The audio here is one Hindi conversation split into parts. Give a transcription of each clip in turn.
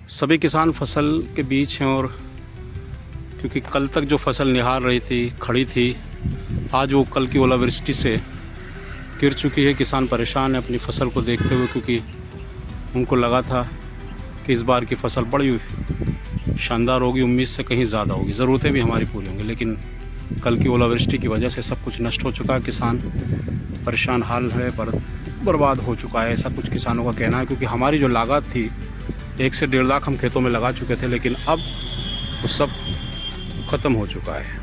सभी किसान फसल के बीच हैं और क्योंकि कल तक जो फसल निहार रही थी, खड़ी थी, आज वो कल की ओलावृष्टि से गिर चुकी है। किसान परेशान है अपनी फसल को देखते हुए, क्योंकि उनको लगा था कि इस बार की फसल बड़ी शानदार होगी, उम्मीद से कहीं ज़्यादा होगी, ज़रूरतें भी हमारी पूरी होंगी। लेकिन कल की ओलावृष्टि की वजह से सब कुछ नष्ट हो चुका है। किसान परेशान हाल है, बर्बाद हो चुका है, ऐसा कुछ किसानों का कहना है। क्योंकि हमारी जो लागत थी 1 से 1.5 लाख हम खेतों में लगा चुके थे, लेकिन अब वो सब ख़त्म हो चुका है।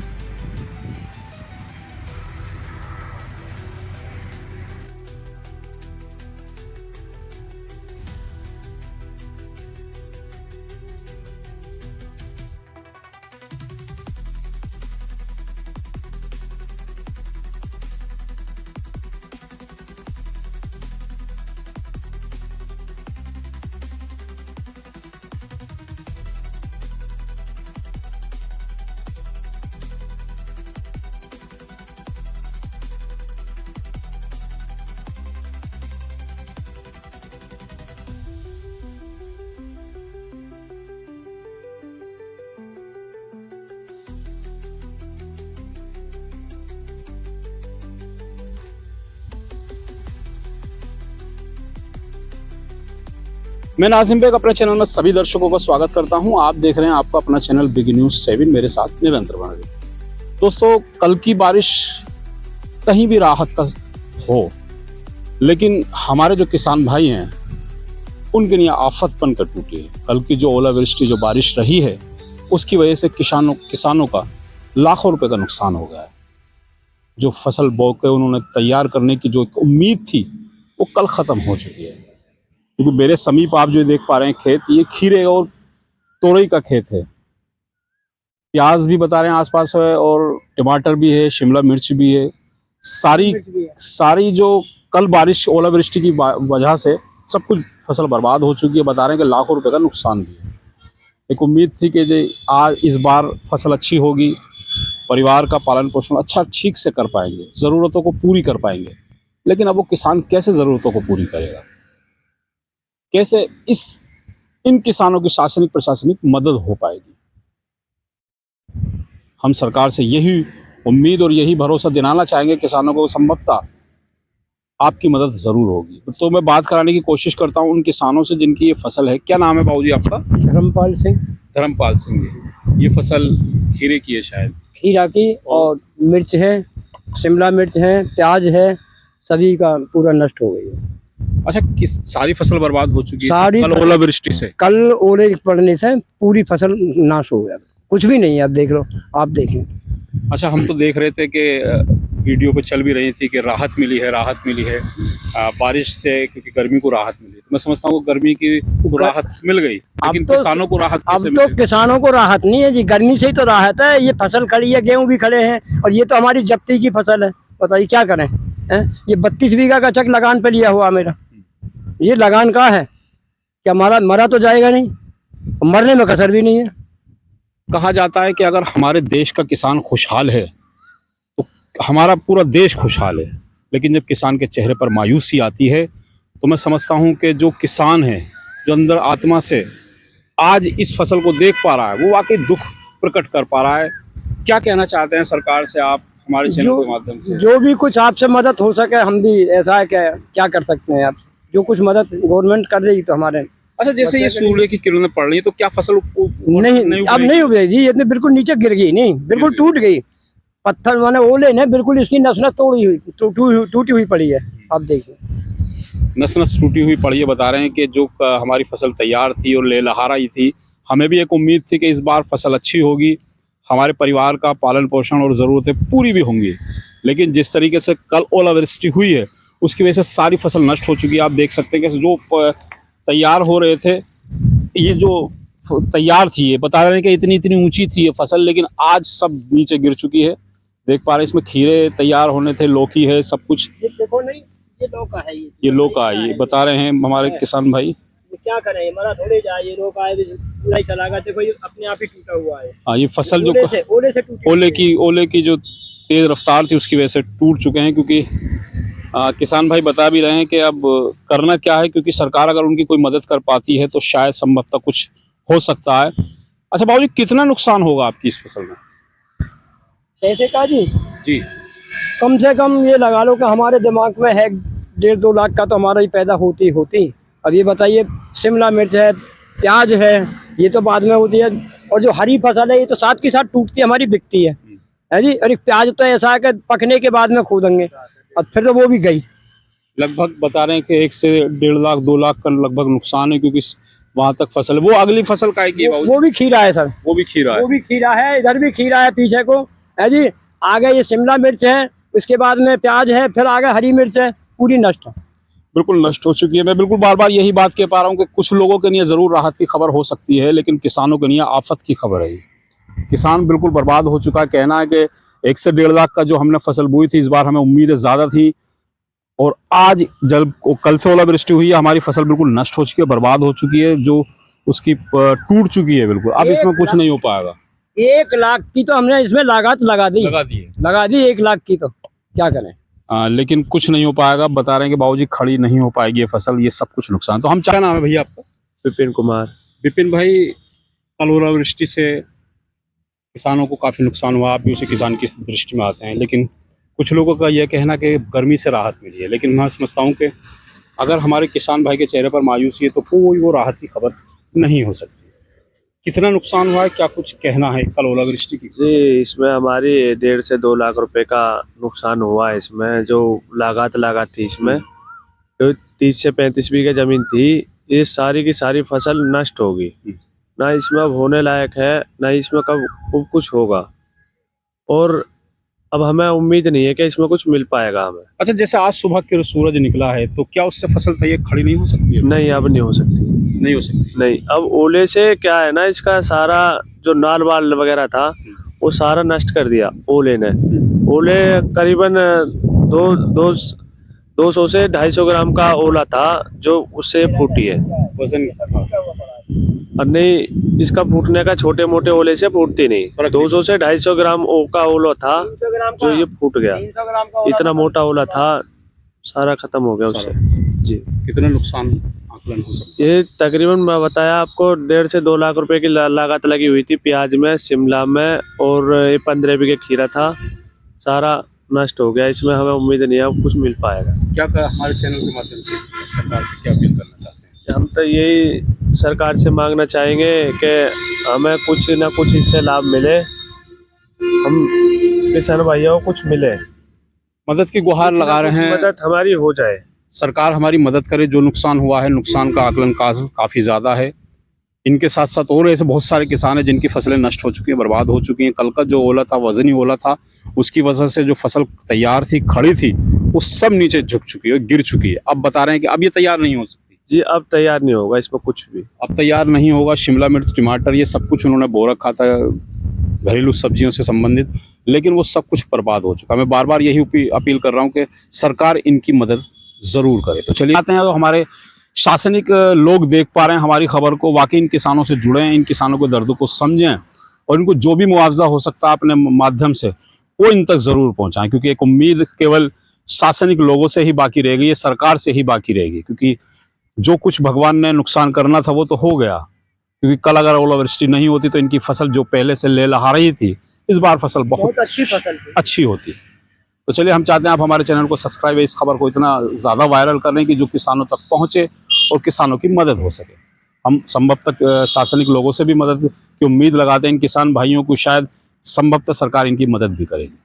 मैं नाजिम बेग अपने चैनल में सभी दर्शकों का स्वागत करता हूं। आप देख रहे हैं आपका अपना चैनल बिग न्यूज़ 7, मेरे साथ निरंतर बने रहिए। दोस्तों, कल की बारिश कहीं भी राहत का हो, लेकिन हमारे जो किसान भाई हैं उनके लिए आफत बनकर टूटी है। कल की जो ओलावृष्टि, जो बारिश रही है, उसकी वजह से किसानों का लाखों रुपए का नुकसान हो गया है। जो फसल बो के उन्होंने तैयार करने की जो एक उम्मीद थी, वो कल ख़त्म हो चुकी है। क्योंकि मेरे समीप आप जो देख पा रहे हैं खेत, ये खीरे और तोरई का खेत है। प्याज भी बता रहे हैं आसपास है, और टमाटर भी है, शिमला मिर्च भी है। सारी जो कल बारिश ओलावृष्टि की वजह से सब कुछ फसल बर्बाद हो चुकी है। बता रहे हैं कि लाखों रुपए का नुकसान भी है। एक उम्मीद थी कि जो आज इस बार फसल अच्छी होगी, परिवार का पालन पोषण अच्छा ठीक से कर पाएंगे, ज़रूरतों को पूरी कर पाएंगे। लेकिन अब वो किसान कैसे ज़रूरतों को पूरी करेगा? कैसे इन किसानों की शासनिक प्रशासनिक मदद हो पाएगी? हम सरकार से यही उम्मीद और यही भरोसा दिलाना चाहेंगे किसानों को, संभवतः आपकी मदद ज़रूर होगी। तो मैं बात कराने की कोशिश करता हूं उन किसानों से जिनकी ये फसल है। क्या नाम है बाबूजी आपका? धर्मपाल सिंह। धर्मपाल सिंह जी, ये फसल खीरे की है शायद? खीरा की, और मिर्च है, शिमला मिर्च है, प्याज है, सभी का पूरा नष्ट हो गई है। अच्छा, किस सारी फसल बर्बाद हो चुकी है सारी कल ओलावृष्टि से? कल ओले पड़ने से पूरी फसल नाश हो गया, कुछ भी नहीं है। अब देख लो, आप देखें। अच्छा, हम तो देख रहे थे कि वीडियो पे चल भी रही थी कि राहत मिली है, राहत मिली है बारिश से, क्योंकि गर्मी को राहत मिली। तो मैं समझता हूँ गर्मी की तो राहत मिल गई, लेकिन किसानों को राहत कैसे अब तो मिलेगी? किसानों को राहत नहीं है जी, गर्मी से ही तो राहत है। ये फसल खड़ी है, गेहूं भी खड़े हैं, और ये तो हमारी जब्ती की फसल है। बताइए क्या करें हैं? ये 32 बीघा का चक लगान पे लिया हुआ मेरा, ये लगान का है कि हमारा मरा तो जाएगा नहीं, मरने में कसर भी नहीं है। कहा जाता है कि अगर हमारे देश का किसान खुशहाल है तो हमारा पूरा देश खुशहाल है। लेकिन जब किसान के चेहरे पर मायूसी आती है, तो मैं समझता हूं कि जो किसान है, जो अंदर आत्मा से आज इस फसल को देख पा रहा है, वो वाकई दुख प्रकट कर पा रहा है। क्या कहना चाहते हैं सरकार से आप हमारे चैनल के माध्यम से? जो भी कुछ आपसे मदद हो सके, हम भी ऐसा है कि क्या कर सकते हैं। आप जो कुछ मदद गवर्नमेंट कर रही तो हमारे। अच्छा, जैसे ये सूर्य की किरणें पड़ रही है, तो क्या फसल नहीं अब नहीं उगेगी, ये तो बिल्कुल नीचे गिर गई, नहीं बिल्कुल टूट गई। पत्थर माने ओले ने बिल्कुल इसकी नस तोड़ी हुई, टूटी हुई पड़ी है। आप देखिए, नस टूटी हुई पड़ी है। बता रहे हैं कि जो हमारी फसल तैयार थी और लहलहा रही थी, हमें भी एक उम्मीद थी कि इस बार फसल अच्छी होगी, हमारे परिवार का पालन पोषण और ज़रूरतें पूरी भी होंगी। लेकिन जिस तरीके से कल ओलावृष्टि हुई है, उसकी वजह से सारी फसल नष्ट हो चुकी है। आप देख सकते हैं कि जो तैयार हो रहे थे, ये जो तैयार थी, ये बता रहे हैं कि इतनी इतनी ऊंची थी ये फसल, लेकिन आज सब नीचे गिर चुकी है। देख पा रहे हैं इसमें खीरे तैयार होने थे, लौकी है, सब कुछ। ये देखो, नहीं ये लौका है, ये लौका है, ये बता रहे हैं हमारे किसान भाई। क्या करें, मरा थोड़े जाए, ये लौका है पूरा ही चला गया। देखो ये अपने आप ही टूटा हुआ है। हाँ, ये फसल जो ओले की जो तेज रफ्तार थी, उसकी वजह से टूट चुके हैं। क्योंकि किसान भाई बता भी रहे हैं कि अब करना क्या है, क्योंकि सरकार अगर उनकी कोई मदद कर पाती है तो शायद संभवतः कुछ हो सकता है। अच्छा बाबूजी, कितना नुकसान होगा आपकी इस फसल में? ऐसे का जी जी। कम से कम ये लगा लो कि हमारे दिमाग में है 1.5-2 लाख का तो हमारा ही पैदा होती। अब ये बताइए, शिमला मिर्च है, प्याज है, ये तो बाद में होती है। और जो हरी फसल है ये तो साथ के साथ टूटती हमारी बिकती है जी। और एक प्याज तो ऐसा है कि पकने के बाद में खो देंगे और फिर तो वो भी गई। लगभग बता रहे हैं कि 1 से 1.5 लाख 2 लाख का लगभग नुकसान है, क्योंकि वहां तक फसल है। वो अगली फसल का है की बाबूजी? वो भी खीरा है सर, वो भी खीरा है। वो भी खीरा है, इधर भी खीरा है पीछे को है जी। आगे ये शिमला मिर्च है, उसके बाद में प्याज है, फिर आगे हरी मिर्च है, पूरी नष्ट है। बिल्कुल नष्ट हो चुकी है। मैं बिल्कुल बार बार यही बात कह पा रहा हूँ कि कुछ लोगों के लिए जरूर राहत की खबर हो सकती है, लेकिन किसानों के लिए आफत की खबर है ये। किसान बिल्कुल बर्बाद हो चुका है। कहना है कि 1 से 1.5 लाख का जो हमने फसल बोई थी, इस बार हमें उम्मीदें ज्यादा थी, और आज जब कल से ओलावृष्टि हुई है, हमारी फसल बिल्कुल नष्ट हो चुकी है, बर्बाद हो चुकी है, जो उसकी टूट चुकी है बिल्कुल। अब इसमें कुछ नहीं हो पाएगा। 1 लाख की तो हमने इसमें लागत लगा दी 1 लाख की, तो क्या करें। लेकिन कुछ नहीं हो पाएगा। बता रहे हैं कि बाबूजी खड़ी नहीं हो पाएगी ये फसल, ये सब कुछ नुकसान। तो हम क्या नाम है भैया आपका? विपिन कुमार। विपिन भाई, कल ओलावृष्टि से किसानों को काफी नुकसान हुआ। आप भी उसी किसान की दृष्टि में आते हैं, लेकिन कुछ लोगों का यह कहना कि गर्मी से राहत मिली है, लेकिन मैं समझता हूँ कि अगर हमारे किसान भाई के चेहरे पर मायूसी है तो कोई वो राहत की खबर नहीं हो सकती। कितना नुकसान हुआ है, क्या कुछ कहना है कल ओलावृष्टि की? जी, इसमें हमारी 1.5 से 2 लाख रुपए का नुकसान हुआ है। इसमें जो लागत थी इसमें, तो 30 से 35 बीघे जमीन थी, ये सारी की सारी फसल नष्ट होगी। ना इसमें अब होने लायक है, ना इसमें कब कुछ होगा, और अब हमें उम्मीद नहीं है कि इसमें कुछ मिल पाएगा हमें। अच्छा, जैसे आज सुबह के सूरज निकला है, तो क्या उससे फसल तैयार खड़ी नहीं हो सकती है? नहीं, अब नहीं हो सकती। नहीं हो सकती। नहीं, अब ओले से क्या है ना, इसका सारा जो नाल वाल वगैरह था वो सारा नष्ट कर दिया ओले ने। ओले करीबन 200 से 250 ग्राम का ओला था जो उससे फूटी है। वजन था। और नहीं, इसका फूटने का छोटे मोटे ओले से फूटती नहीं। 200 से 250 ग्राम का ओला था जो ये फूट गया। इतना मोटा ओला था, सारा खत्म हो गया उससे। जी। कितना नुकसान आकलन हो सकता है? ये तकरीबन मैं बताया आपको 1.5 से 2 लाख रुपए की लागत लगी हुई थी प्याज में, शिमला में, और ये 15 बीघे खीरा था, सारा नष्ट हो गया। इसमें हमें उम्मीद नहीं है अब कुछ मिल पाएगा। क्या हमारे चैनल के माध्यम से सरकार से क्या अपील करना चाहते हैं? हम तो यही सरकार से मांगना चाहेंगे कि हमें कुछ ना कुछ इससे लाभ मिले, हम किसान भाइयों को कुछ मिले, मदद की गुहार लगा रहे हैं, मदद हमारी हो जाए, सरकार हमारी मदद करे। जो नुकसान हुआ है, नुकसान का आकलन काफी ज्यादा है। इनके साथ साथ और ऐसे बहुत सारे किसान हैं जिनकी फसलें नष्ट हो चुकी हैं, बर्बाद हो चुकी हैं। कल का जो ओला था, वजनी ओला था, उसकी वजह से जो फसल तैयार थी, खड़ी थी, वो सब नीचे झुक चुकी है, गिर चुकी है। अब बता रहे हैं कि अब ये तैयार नहीं हो सकती। जी, अब तैयार नहीं होगा इसमें कुछ भी। अब तैयार नहीं होगा। शिमला मिर्च, टमाटर, ये सब कुछ उन्होंने बो रखा था घरेलू सब्जियों से संबंधित, लेकिन वो सब कुछ बर्बाद हो चुका है। मैं बार बार यही अपील कर रहा हूँ कि सरकार इनकी मदद जरूर करे। तो चलिए आते हैं, तो हमारे शासनिक लोग देख पा रहे हैं हमारी खबर को, वाकई इन किसानों से जुड़े हैं, इन किसानों के दर्द को समझें, और इनको जो भी मुआवजा हो सकता है अपने माध्यम से वो इन तक जरूर पहुंचाएं, क्योंकि एक उम्मीद केवल शासनिक लोगों से ही बाकी रहेगी, ये सरकार से ही बाकी रहेगी, क्योंकि जो कुछ भगवान ने नुकसान करना था वो तो हो गया। क्योंकि कल अगर ओलावृष्टि नहीं होती तो इनकी फसल जो पहले से ले लहा रही थी, इस बार फसल बहुत अच्छी होती। तो चलिए, हम चाहते हैं आप हमारे चैनल को सब्सक्राइब, इस खबर को इतना ज़्यादा वायरल करें कि जो किसानों तक पहुंचे और किसानों की मदद हो सके। हम संभव तक शासनिक लोगों से भी मदद की उम्मीद लगाते हैं। इन किसान भाइयों को शायद संभवतः सरकार इनकी मदद भी करेगी।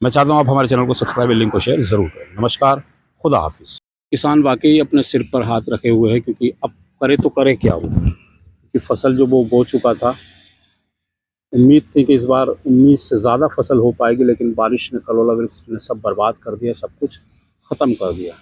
मैं चाहता हूँ आप हमारे चैनल को सब्सक्राइब, लिंक को शेयर जरूर करें। नमस्कार, खुदा हाफिज। किसान वाकई अपने सिर पर हाथ रखे हुए हैं, क्योंकि अब करे तो करे क्या वो, क्योंकि फसल जो वो बो चुका था, उम्मीद थी कि इस बार उम्मीद से ज़्यादा फसल हो पाएगी, लेकिन बारिश ने, कल ओलावृष्टि ने सब बर्बाद कर दिया, सब कुछ ख़त्म कर दिया।